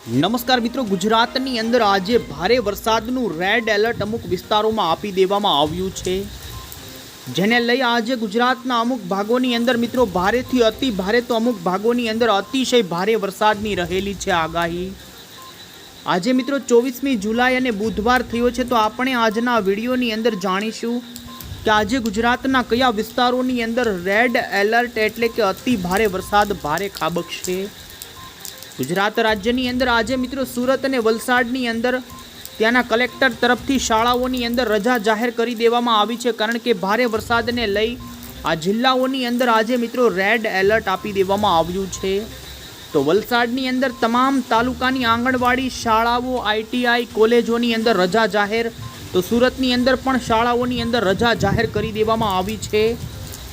નમસ્કાર મિત્રો, ગુજરાતની અંદર આજે ભારે વરસાદનું રેડ એલર્ટ અમુક વિસ્તારોમાં આપી દેવામાં આવ્યું છે, જેને લઈ આજે ગુજરાતના અમુક ભાગોની અંદર મિત્રો ભારેથી અતિ ભારે તો અમુક ભાગોની અંદર અતિશય ભારે વરસાદની રહેલી છે આગાહી। આજે મિત્રો 24મી જુલાઈ અને બુધવાર થયો છે, તો આપણે આજના વિડીયોની અંદર જાણીશું કે આજે ગુજરાતના કયા વિસ્તારોની અંદર રેડ એલર્ટ એટલે કે અતિ ભારે વરસાદ ભારે ખાબકશે। ગુજરાત રાજ્યની અંદર આજે મિત્રો સુરત અને વલસાડની અંદર ત્યાંના કલેક્ટર તરફથી શાળાઓની અંદર રજા જાહેર કરી દેવામાં આવી છે, કારણ કે ભારે વરસાદને લઈ આ જિલ્લાઓની અંદર આજે મિત્રો રેડ એલર્ટ આપી દેવામાં આવ્યું છે। તો વલસાડની અંદર તમામ તાલુકાની આંગણવાડી શાળાઓ, આઈટીઆઈ કોલેજોની અંદર રજા જાહેર, તો સુરતની અંદર પણ શાળાઓની અંદર રજા જાહેર કરી દેવામાં આવી છે।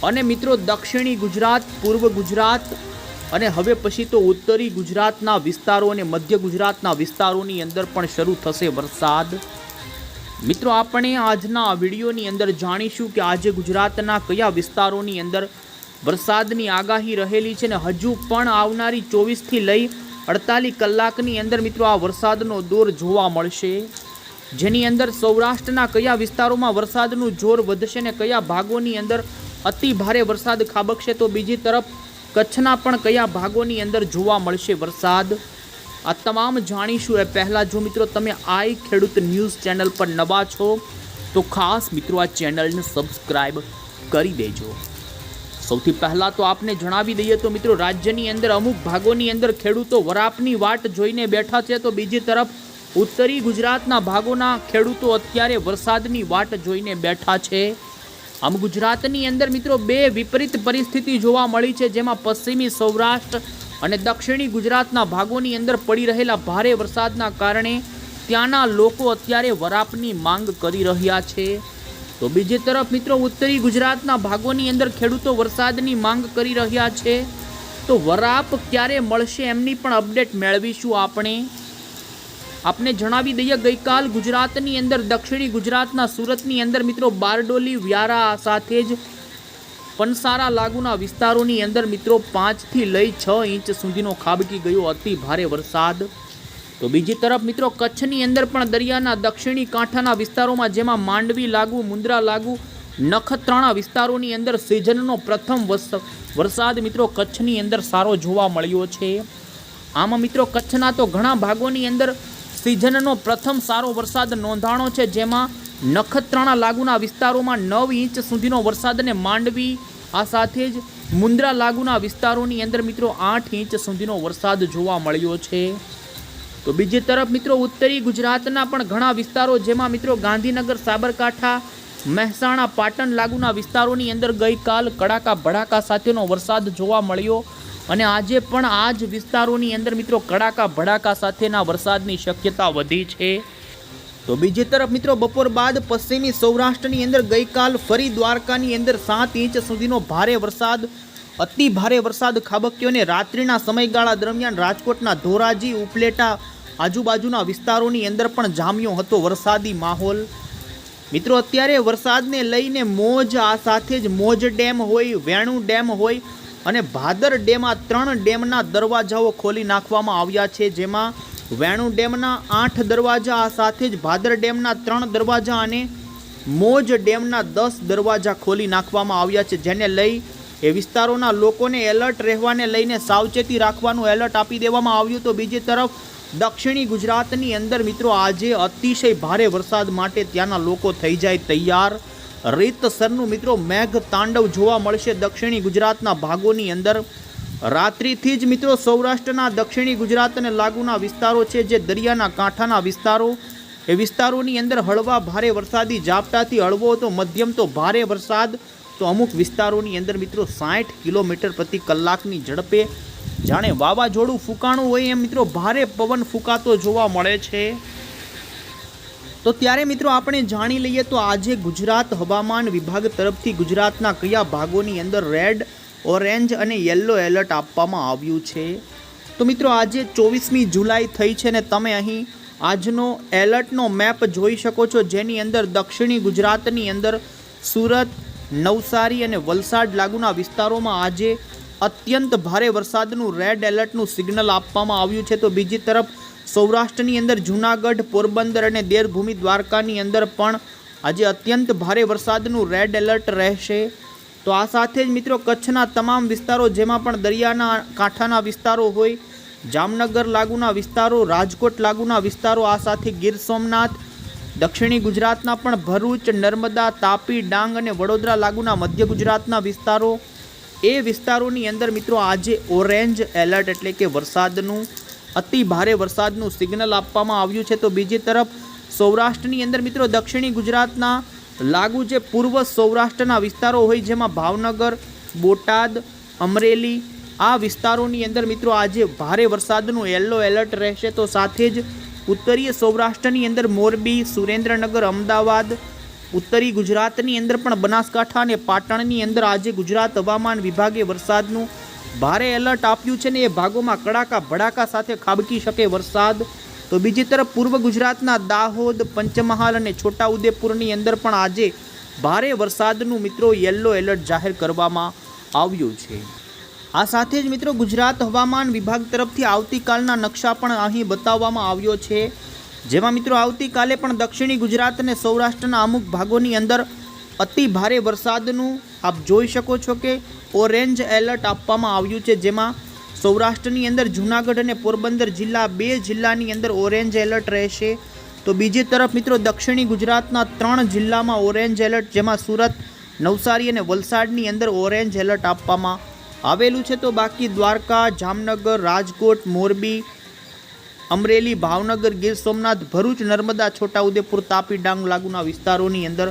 અને મિત્રો દક્ષિણી ગુજરાત, પૂર્વ ગુજરાત અને હવે પછી તો ઉત્તરી ગુજરાતના વિસ્તારો અને મધ્ય ગુજરાતના વિસ્તારોની અંદર પણ શરૂ થશે વરસાદ। મિત્રો આપણે આજના વિડીયોની અંદર જાણીશું કે આજે ગુજરાતના કયા વિસ્તારોની અંદર વરસાદની આગાહી રહેલી છે, ને હજુ પણ આવનારી 24થી લઈ 48 કલાકની અંદર મિત્રો આ વરસાદનો દોર જોવા મળશે, જેની અંદર સૌરાષ્ટ્રના કયા વિસ્તારોમાં વરસાદનું જોર વધશે ને કયા ભાગોની અંદર અતિ ભારે વરસાદ ખાબકશે, તો બીજી તરફ કચ્છના પણ કયા ભાગોની અંદર જોવા મળશે વરસાદ। આ તમામ જાણીશું એ પહેલાં જો મિત્રો તમે આઈ ખેડૂત ન્યૂઝ ચેનલ પર નવા છો તો ખાસ મિત્રો આ ચેનલને સબસ્ક્રાઈબ કરી દેજો। સૌથી પહેલાં તો આપને જણાવી દઈએ તો મિત્રો રાજ્યની અંદર અમુક ભાગોની અંદર ખેડૂતો વરાપની વાટ જોઈને બેઠા છે, તો બીજી તરફ ઉત્તરી ગુજરાતના ભાગોના ખેડૂતો અત્યારે વરસાદની વાટ જોઈને બેઠા છે। આમ ગુજરાતની અંદર મિત્રો બે વિપરીત પરિસ્થિતિ જોવા મળી છે, જેમાં પશ્ચિમી સૌરાષ્ટ્ર અને દક્ષિણી ગુજરાતના ભાગોની અંદર પડી રહેલા ભારે વરસાદના કારણે ત્યાંના લોકો અત્યારે વરાપની માંગ કરી રહ્યા છે, તો બીજી તરફ મિત્રો ઉત્તરી ગુજરાતના ભાગોની અંદર ખેડૂતો વરસાદની માંગ કરી રહ્યા છે, તો વરાપ ક્યારે મળશે એમની પણ અપડેટ મેળવીશું આપને જણાવી દઈએ ગઈકાલ ગુજરાતની અંદર દક્ષિણી ગુજરાતના સુરતની અંદર મિત્રો બારડોલી, વ્યારા સાથે જ પનસારા લાગુના વિસ્તારોની અંદર મિત્રો 5થી લઈ 6 ઇંચ સુધીનો ખાબકી ગયો અતિ ભારે વરસાદ। તો બીજી તરફ મિત્રો કચ્છની અંદર પણ દરિયાના દક્ષિણી કાંઠાના વિસ્તારોમાં જેમાં માંડવી લાગુ, મુન્દ્રા લાગુ, નખત્રાણા વિસ્તારોની અંદર સિઝનનો પ્રથમ વરસાદ મિત્રો કચ્છની અંદર સારો જોવા મળ્યો છે। આમાં મિત્રો કચ્છના તો ઘણા ભાગોની અંદર સિઝનનો પ્રથમ સારો વરસાદ નોંધાણો છે, જેમાં નખત્રાણા લાગુના વિસ્તારોમાં 9 ઇંચ સુધીનો વરસાદ અને માંડવી આ સાથે જ મુન્દ્રા લાગુના વિસ્તારોની અંદર મિત્રો 8 ઇંચ સુધીનો વરસાદ જોવા મળ્યો છે। તો બીજી તરફ મિત્રો ઉત્તરી ગુજરાતના પણ ઘણા વિસ્તારો જેમાં મિત્રો ગાંધીનગર, સાબરકાંઠા, મહેસાણા, પાટણ લાગુના વિસ્તારોની અંદર ગઈકાલ કડાકા ભડાકા સાથેનો વરસાદ જોવા મળ્યો, અને આજે પણ આ જ વિસ્તારોની અંદર મિત્રો કડાકા ભડાકા સાથેના વરસાદની શક્યતા વધી છે। તો બીજી તરફ મિત્રો બપોર બાદ પશ્ચિમી સૌરાષ્ટ્રની અંદર ગઈકાલ ફરી દ્વારકાની અંદર 7 ઇંચ સુધીનો ભારે વરસાદ, અતિ ભારે વરસાદ ખાબક્યો, અને રાત્રિના સમયગાળા દરમિયાન રાજકોટના ધોરાજી, ઉપલેટા આજુબાજુના વિસ્તારોની અંદર પણ જામ્યો હતો વરસાદી માહોલ। મિત્રો અત્યારે વરસાદને લઈને મોજ, આ સાથે જ મોજ ડેમ હોય, વેણુ ડેમ હોય અને ભાદર ડેમ, આ 3 ડેમના દરવાજાઓ ખોલી નાખવામાં આવ્યા છે, જેમાં વેણુ ડેમના 8 દરવાજા, આ સાથે જ ભાદર ડેમના 3 દરવાજા અને મોજ ડેમના 10 દરવાજા ખોલી નાખવામાં આવ્યા છે, જેને લઈ એ વિસ્તારોના લોકોને એલર્ટ રહેવાને લઈને સાવચેતી રાખવાનું એલર્ટ આપી દેવામાં આવ્યું। તો બીજી તરફ દક્ષિણી ગુજરાતની અંદર મિત્રો આજે અતિશય ભારે વરસાદ માટે ત્યાંના લોકો થઈ જાય તૈયાર। રીતસરનું મિત્રો મેઘ તાંડવ જોવા મળશે દક્ષિણી ગુજરાતના ભાગોની અંદર। રાત્રિથી જ મિત્રો સૌરાષ્ટ્રના દક્ષિણી ગુજરાત અને લાગુના વિસ્તારો છે, જે દરિયાના કાંઠાના વિસ્તારો, એ વિસ્તારોની અંદર હળવા ભારે વરસાદી ઝાપટાથી હળવો તો મધ્યમ તો ભારે વરસાદ, તો અમુક વિસ્તારોની અંદર મિત્રો 60 કિલોમીટર પ્રતિ કલાકની ઝડપે જાણે વાવાઝોડું ફૂંકાણું હોય એમ મિત્રો ભારે પવન ફૂંકાતો જોવા મળે છે। તો ત્યારે મિત્રો આપણે જાણી લઈએ તો આજે ગુજરાત હવામાન વિભાગ તરફથી ગુજરાતના કયા ભાગોની અંદર રેડ, ઓરેન્જ અને યલો એલર્ટ આપવામાં આવ્યું છે। તો મિત્રો આજે 24મી જુલાઈ થઈ છે ને તમે અહીં આજનો એલર્ટનો મેપ જોઈ શકો છો, જેની અંદર દક્ષિણી ગુજરાતની અંદર સુરત, નવસારી અને વલસાડ લાગુના વિસ્તારોમાં આજે અત્યંત ભારે વરસાદનું રેડ એલર્ટનું સિગ્નલ આપવામાં આવ્યું છે। તો બીજી તરફ સૌરાષ્ટ્રની અંદર જૂનાગઢ, પોરબંદર અને દેવભૂમિ દ્વારકાની અંદર પણ આજે અત્યંત ભારે વરસાદનું રેડ એલર્ટ રહેશે। તો આ સાથે જ મિત્રો કચ્છના તમામ વિસ્તારો, જેમાં પણ દરિયાના કાંઠાના વિસ્તારો હોય, જામનગર લાગુના વિસ્તારો, રાજકોટ લાગુના વિસ્તારો, આ સાથે ગીર સોમનાથ, દક્ષિણી ગુજરાતના પણ ભરૂચ, નર્મદા, તાપી, ડાંગ અને વડોદરા લાગુના મધ્ય ગુજરાતના વિસ્તારો, એ વિસ્તારોની અંદર મિત્રો આજે ઓરેન્જ એલર્ટ એટલે કે વરસાદનું, અતિ ભારે વરસાદનું સિગ્નલ આપવામાં આવ્યું છે। તો બીજી તરફ સૌરાષ્ટ્રની અંદર મિત્રો દક્ષિણી ગુજરાતના લાગુ જે પૂર્વ સૌરાષ્ટ્રના વિસ્તારો હોય, જેમાં ભાવનગર, બોટાદ, અમરેલી, આ વિસ્તારોની અંદર મિત્રો આજે ભારે વરસાદનું યલો એલર્ટ રહેશે। તો સાથે જ ઉત્તરીય સૌરાષ્ટ્રની અંદર મોરબી, સુરેન્દ્રનગર, અમદાવાદ, ઉત્તરી ગુજરાતની અંદર પણ બનાસકાંઠા અને પાટણની અંદર આજે ગુજરાત હવામાન વિભાગે વરસાદનું ભારે એલર્ટ આપ્યું છે ને એ ભાગોમાં કડાકા ભડાકા સાથે ખાબકી શકે વરસાદ। તો બીજી તરફ પૂર્વ ગુજરાતના દાહોદ, પંચમહાલ અને છોટાઉદેપુરની અંદર પણ આજે ભારે વરસાદનું મિત્રો યલો એલર્ટ જાહેર કરવામાં આવ્યું છે। આ સાથે જ મિત્રો ગુજરાત હવામાન વિભાગ તરફથી આવતીકાલના નકશા પણ અહીં બતાવવામાં આવ્યો છે, જેમાં મિત્રો આવતીકાલે પણ દક્ષિણી ગુજરાત અને સૌરાષ્ટ્રના અમુક ભાગોની અંદર અતિ ભારે વરસાદનું આપ જોઈ શકો છો કે ઓરેન્જ એલર્ટ આપવામાં આવ્યું છે, જેમાં સૌરાષ્ટ્રની અંદર જૂનાગઢ અને પોરબંદર જિલ્લા, 2 જિલ્લાની અંદર ઓરેન્જ એલર્ટ રહેશે। તો બીજી તરફ મિત્રો દક્ષિણી ગુજરાતના 3 જિલ્લામાં ઓરેન્જ એલર્ટ, જેમાં સુરત, નવસારી અને વલસાડની અંદર ઓરેન્જ એલર્ટ આપવામાં આવેલું છે। તો બાકી દ્વારકા, જામનગર, રાજકોટ, મોરબી, અમરેલી, ભાવનગર, ગીર સોમનાથ, ભરૂચ, નર્મદા, છોટાઉદેપુર, તાપી, ડાંગ લાગુના વિસ્તારોની અંદર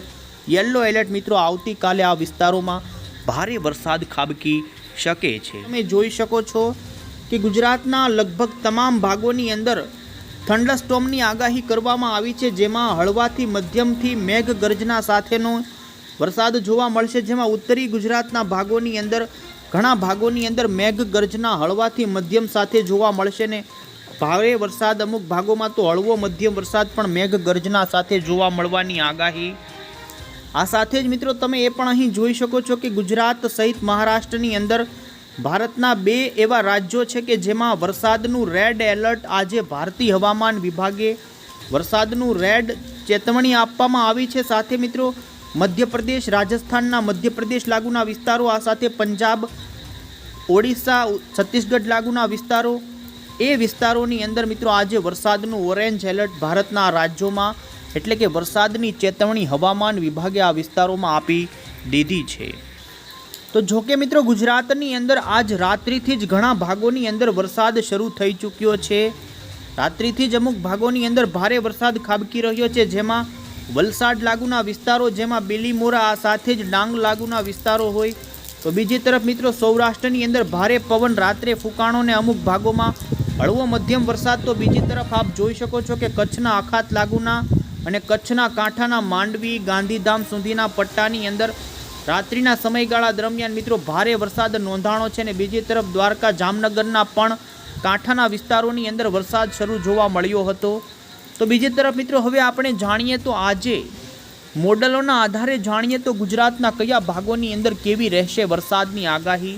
યલો એલર્ટ મિત્રો આવતીકાલે આ વિસ્તારોમાં ભારે વરસાદ ખાબકી શકે છે। તમે જોઈ શકો છો કે ગુજરાતના લગભગ તમામ ભાગોની અંદર થંડરસ્ટોર્મની આગાહી કરવામાં આવી છે, જેમાં હળવાથી મધ્યમથી મેઘ ગર્જના સાથેનો વરસાદ જોવા મળશે, જેમાં ઉત્તરી ગુજરાતના ભાગોની અંદર ઘણા ભાગોની અંદર મેઘ ગર્જના હળવાથી મધ્યમ સાથે જોવા મળશે ને ભારે વરસાદ અમુક ભાગોમાં તો હળવો મધ્યમ વરસાદ પણ મેઘ ગર્જના સાથે જોવા મળવાની આગાહી। આ સાથે જ મિત્રો તમે એ પણ અહીં જોઈ શકો છો કે ગુજરાત સહિત મહારાષ્ટ્રની અંદર ભારતના 2 એવા રાજ્યો છે કે જેમાં વરસાદનું રેડ એલર્ટ આજે ભારતીય હવામાન વિભાગે વરસાદનું રેડ ચેતવણી આપવામાં આવી છે। સાથે મિત્રો મધ્યપ્રદેશ, રાજસ્થાનના મધ્યપ્રદેશ લાગુના વિસ્તારો, આ સાથે પંજાબ, ઓડિશા, છત્તીસગઢ લાગુના વિસ્તારો, એ વિસ્તારોની અંદર મિત્રો આજે વરસાદનું ઓરેન્જ એલર્ટ ભારતના રાજ્યોમાં એટલે કે વરસાદની ચેતવણી હવામાન વિભાગે આ વિસ્તારોમાં આપી દીધી છે। તો જોકે મિત્રો ગુજરાતની અંદર આજ રાત્રિથી જ ઘણા ભાગોની અંદર વરસાદ શરૂ થઈ ચૂક્યો છે। રાત્રિથી જ અમુક ભાગોની અંદર ભારે વરસાદ ખાબકી રહ્યો છે, જેમાં વલસાડ લાગુના વિસ્તારો, જેમાં બીલીમોરા, આ સાથે જ ડાંગ લાગુના વિસ્તારો હોય। તો બીજી તરફ મિત્રો સૌરાષ્ટ્રની અંદર ભારે પવન, રાત્રે ફૂંકાણો ને અમુક ભાગોમાં હળવો મધ્યમ વરસાદ। તો બીજી તરફ આપ જોઈ શકો છો કે કચ્છના અખાત લાગુના અને કચ્છના કાંઠાના માંડવી, ગાંધીધામ સુધીના પટ્ટાની અંદર રાત્રિના સમયગાળા દરમિયાન મિત્રો ભારે વરસાદ નોંધાણો છે અને બીજી તરફ દ્વારકા, જામનગરના પણ કાંઠાના વિસ્તારોની અંદર વરસાદ શરૂ જોવા મળ્યો હતો। તો બીજી તરફ મિત્રો હવે આપણે જાણીએ તો આજે મોડલોના આધારે જાણીએ તો ગુજરાતના કયા ભાગોની અંદર કેવી રહેશે વરસાદની આગાહી।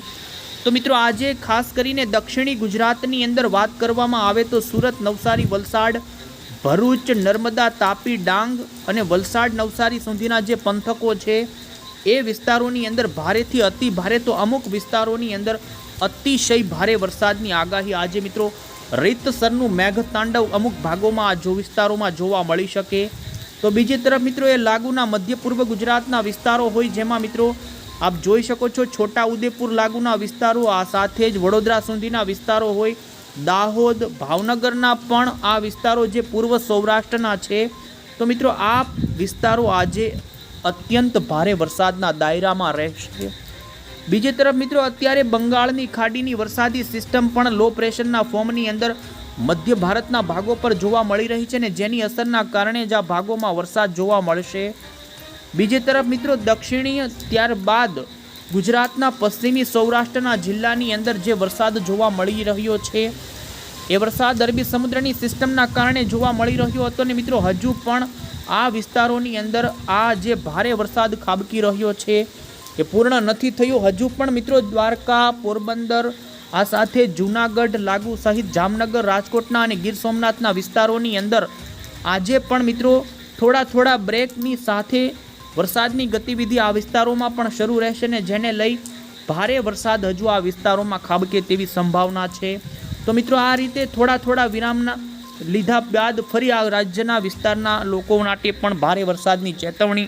તો મિત્રો આજે ખાસ કરીને દક્ષિણી ગુજરાતની અંદર વાત કરવામાં આવે તો સુરત, નવસારી, વલસાડ, ભરૂચ, નર્મદા, તાપી, ડાંગ અને વલસાડ, નવસારી સુધીના જે પંથકો છે એ વિસ્તારોની અંદર ભારેથી અતિ ભારે, તો અમુક વિસ્તારોની અંદર અતિશય ભારે વરસાદની આગાહી આજે મિત્રો રીતસરનું મેઘતાંડવ અમુક ભાગોમાં આ વિસ્તારોમાં જોવા મળી શકે। તો બીજી તરફ મિત્રો એ લાગુના મધ્ય પૂર્વ ગુજરાતના વિસ્તારો હોય, જેમાં મિત્રો આપ જોઈ શકો છો છોટાઉદેપુર લાગુના વિસ્તારો, આ સાથે જ વડોદરા સુધીના વિસ્તારો હોય, દાહોદ, ભાવનગરના પણ આ વિસ્તારો જે પૂર્વ સૌરાષ્ટ્રના છે। તો મિત્રો આ વિસ્તારો આજે અત્યંત ભારે વરસાદના દાયરામાં રહેશે। બીજી તરફ મિત્રો અત્યારે બંગાળની ખાડીની વરસાદી સિસ્ટમ પણ લો પ્રેશરના ફોર્મની અંદર મધ્ય ભારતના ભાગો પર જોવા મળી રહી છે ને જેની અસરના કારણે જ આ ભાગોમાં વરસાદ જોવા મળશે। બીજી તરફ મિત્રો દક્ષિણીય ત્યારબાદ ગુજરાતના પશ્ચિમી સૌરાષ્ટ્રના જિલ્લાની અંદર જે વરસાદ જોવા મળી રહ્યો છે એ વરસાદ અરબી સમુદ્રની સિસ્ટમના કારણે જોવા મળી રહ્યો હતો ને મિત્રો હજુ પણ આ વિસ્તારોની અંદર આ જે ભારે વરસાદ ખાબકી રહ્યો છે એ પૂર્ણ નથી થયો। હજુ પણ મિત્રો દ્વારકા, પોરબંદર, આ સાથે જૂનાગઢ લાગુ સહિત જામનગર, રાજકોટના અને ગીર સોમનાથના વિસ્તારોની અંદર આજે પણ મિત્રો થોડા બ્રેકની સાથે વરસાદની ગતિવિધિ આ વિસ્તારોમાં પણ શરૂ રહેશે ને જેને લઈ ભારે વરસાદ હજુ આ વિસ્તારોમાં ખાબકે તેવી સંભાવના છે। તો મિત્રો આ રીતે થોડા વિરામના લીધા બાદ ફરી આ રાજ્યના વિસ્તારના લોકો માટે પણ ભારે વરસાદની ચેતવણી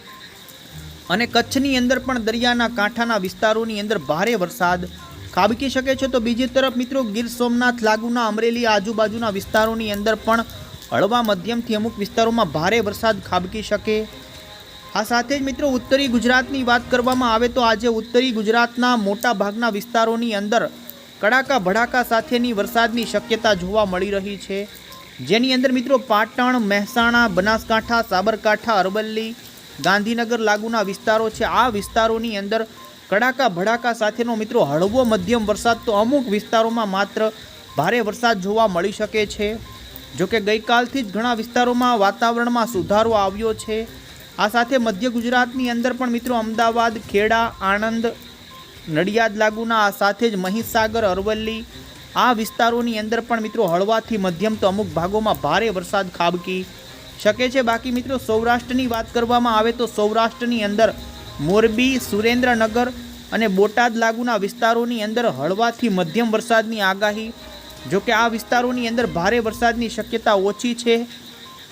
અને કચ્છની અંદર પણ દરિયાના કાંઠાના વિસ્તારોની અંદર ભારે વરસાદ ખાબકી શકે છે। તો બીજી તરફ મિત્રો ગીર સોમનાથ લાગુના અમરેલી આજુબાજુના વિસ્તારોની અંદર પણ હળવા મધ્યમથી અમુક વિસ્તારોમાં ભારે વરસાદ ખાબકી શકે। આ સાથે જ મિત્રો ઉત્તરી ગુજરાતની વાત કરવામાં આવે તો આજે ઉત્તરી ગુજરાતના મોટા ભાગના વિસ્તારોની અંદર કડાકા ભડાકા સાથેની વરસાદની શક્યતા જોવા મળી રહી છે, જેની અંદર મિત્રો પાટણ, મહેસાણા, બનાસકાંઠા, સાબરકાંઠા, અરવલ્લી, ગાંધીનગર લાગુના વિસ્તારો છે। આ વિસ્તારોની અંદર કડાકા ભડાકા સાથેનો મિત્રો હળવો મધ્યમ વરસાદ તો અમુક વિસ્તારોમાં માત્ર ભારે વરસાદ જોવા મળી શકે છે। જોકે ગઈકાલથી જ ઘણા વિસ્તારોમાં વાતાવરણમાં સુધારો આવ્યો છે। આ સાથે મધ્ય ગુજરાતની અંદર પણ મિત્રો અમદાવાદ, ખેડા, આણંદ, નડિયાદ લાગુના આ સાથે જ મહીસાગર, અરવલ્લી આ વિસ્તારોની અંદર પણ મિત્રો હળવાથી મધ્યમ તો અમુક ભાગોમાં ભારે વરસાદ ખાબકી શકે છે। બાકી મિત્રો સૌરાષ્ટ્રની વાત કરવામાં આવે તો સૌરાષ્ટ્રની અંદર મોરબી, સુરેન્દ્રનગર અને બોટાદ લાગુના વિસ્તારોની અંદર હળવાથી મધ્યમ વરસાદની આગાહી। જોકે આ વિસ્તારોની અંદર ભારે વરસાદની શક્યતા ઓછી છે,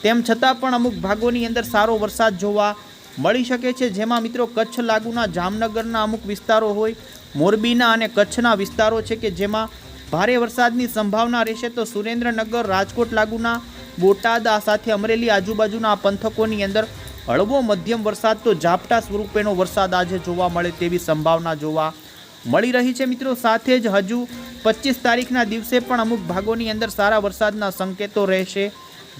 તેમ છતાં પણ અમુક ભાગોની અંદર સારો વરસાદ જોવા મળી શકે છે, જેમાં મિત્રો કચ્છ લાગુના જામનગરના અમુક વિસ્તારો હોય, મોરબીના અને કચ્છના વિસ્તારો છે કે જેમાં ભારે વરસાદની સંભાવના રહેશે। તો સુરેન્દ્રનગર, રાજકોટ લાગુના, બોટાદ આ સાથે અમરેલી આજુબાજુના આ પંથકોની અંદર હળવો મધ્યમ વરસાદ તો ઝાપટા સ્વરૂપેનો વરસાદ આજે જોવા મળે તેવી સંભાવના જોવા મળી રહી છે મિત્રો। સાથે જ હજુ 25 તારીખના દિવસે પણ અમુક ભાગોની અંદર સારા વરસાદના સંકેતો રહેશે,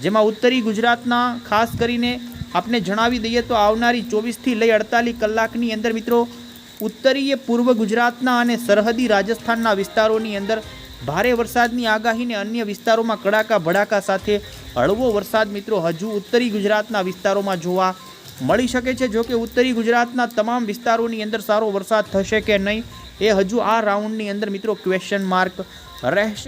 જેમાં ઉત્તરી ગુજરાતના ખાસ કરીને આપણે જણાવી દઈએ તો આવનારી 24થી લઈ 48 કલાકની અંદર મિત્રો ઉત્તરીય પૂર્વ ગુજરાતના અને સરહદી રાજસ્થાનના વિસ્તારોની અંદર ભારે વરસાદની આગાહીને અન્ય વિસ્તારોમાં કડાકા ભડાકા સાથે હળવો વરસાદ મિત્રો હજુ ઉત્તરી ગુજરાતના વિસ્તારોમાં જોવા મળી શકે છે। જો કે ઉત્તરી ગુજરાતના તમામ વિસ્તારોની અંદર સારો વરસાદ થશે કે નહીં એ હજુ આ રાઉન્ડની અંદર મિત્રો ક્વેશ્ચન માર્ક રહેશે।